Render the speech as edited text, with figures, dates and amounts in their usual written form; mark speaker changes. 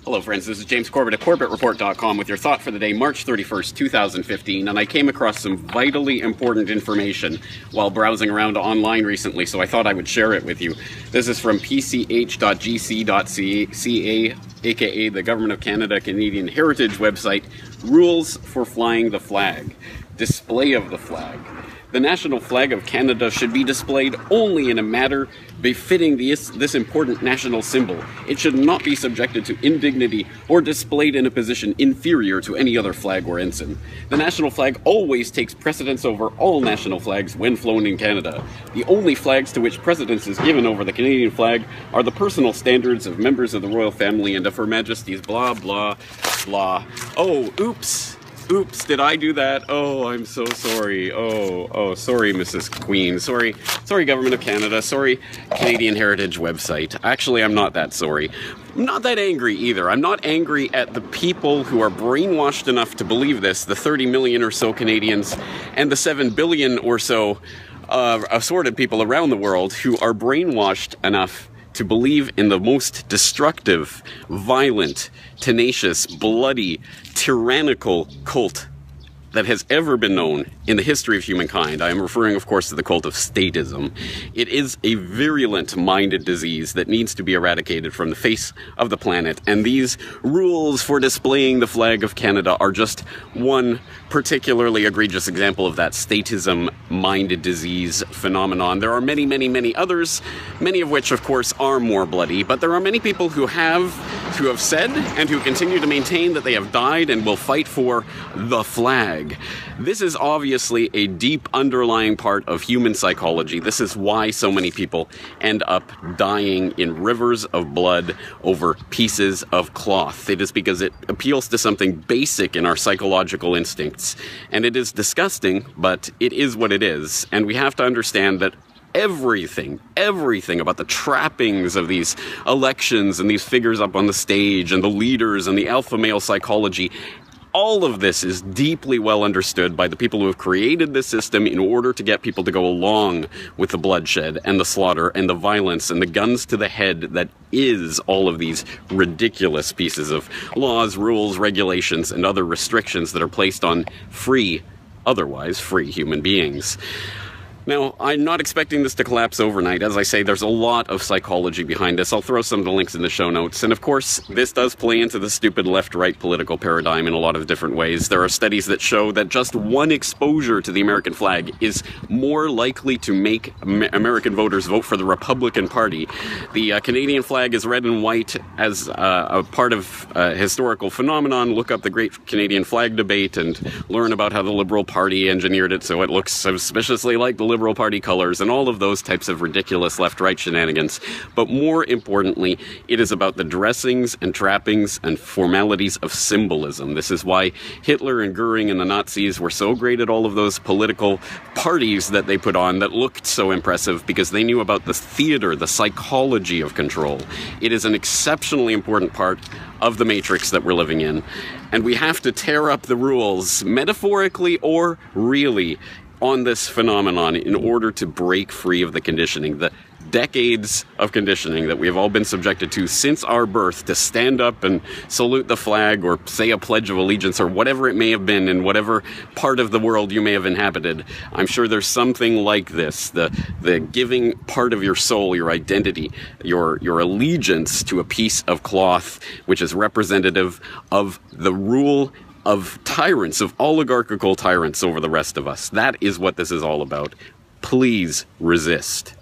Speaker 1: Hello friends, this is James Corbett at CorbettReport.com with your thought for the day, March 31st, 2015, and I came across some vitally important information while browsing around online recently, so I thought I would share it with you. This is from pch.gc.ca, aka the Government of Canada Canadian Heritage website, Rules for Flying the Flag. Display of the flag. The national flag of Canada should be displayed only in a manner befitting this important national symbol. It should not be subjected to indignity or displayed in a position inferior to any other flag or ensign. The national flag always takes precedence over all national flags when flown in Canada. The only flags to which precedence is given over the Canadian flag are the personal standards of members of the royal family and of Her Majesty's blah blah blah. Oh, oops. Oops, did I do that? Oh, I'm so sorry. Oh, sorry, Mrs. Queen. Sorry, Government of Canada. Sorry, Canadian Heritage website. Actually, I'm not that sorry. I'm not that angry either. I'm not angry at the people who are brainwashed enough to believe this, the 30 million or so Canadians, and the 7 billion or so assorted people around the world who are brainwashed enough to believe in the most destructive, violent, tenacious, bloody, tyrannical cult that has ever been known in the history of humankind. I am referring, of course, to the cult of statism. It is a virulent-minded disease that needs to be eradicated from the face of the planet, and these rules for displaying the flag of Canada are just one particularly egregious example of that statism-minded disease phenomenon. There are many, many, many others, many of which, of course, are more bloody, but there are many people who have said and who continue to maintain that they have died and will fight for the flag. This is obviously a deep underlying part of human psychology. This is why so many people end up dying in rivers of blood over pieces of cloth. It is because it appeals to something basic in our psychological instincts. And it is disgusting, but it is what it is. And we have to understand that everything about the trappings of these elections and these figures up on the stage and the leaders and the alpha male psychology, all of this is deeply well understood by the people who have created this system in order to get people to go along with the bloodshed and the slaughter and the violence and the guns to the head that is all of these ridiculous pieces of laws, rules, regulations, and other restrictions that are placed on otherwise free human beings. Now, I'm not expecting this to collapse overnight. As I say, there's a lot of psychology behind this. I'll throw some of the links in the show notes. And of course, this does play into the stupid left-right political paradigm in a lot of different ways. There are studies that show that just one exposure to the American flag is more likely to make American voters vote for the Republican Party. The Canadian flag is red and white as a part of a historical phenomenon. Look up the Great Canadian Flag Debate and learn about how the Liberal Party engineered it so it looks suspiciously like the Liberal Party colors and all of those types of ridiculous left-right shenanigans. But more importantly, it is about the dressings and trappings and formalities of symbolism. This is why Hitler and Goering and the Nazis were so great at all of those political parties that they put on that looked so impressive, because they knew about the theater, the psychology of control. It is an exceptionally important part of the matrix that we're living in. And we have to tear up the rules, metaphorically or really, on this phenomenon in order to break free of the conditioning, the decades of conditioning that we have all been subjected to since our birth, to stand up and salute the flag or say a pledge of allegiance or whatever it may have been in whatever part of the world you may have inhabited. I'm sure there's something like this, the giving part of your soul, your identity, your allegiance to a piece of cloth which is representative of the rule of tyrants, of oligarchical tyrants over the rest of us. That is what this is all about. Please resist.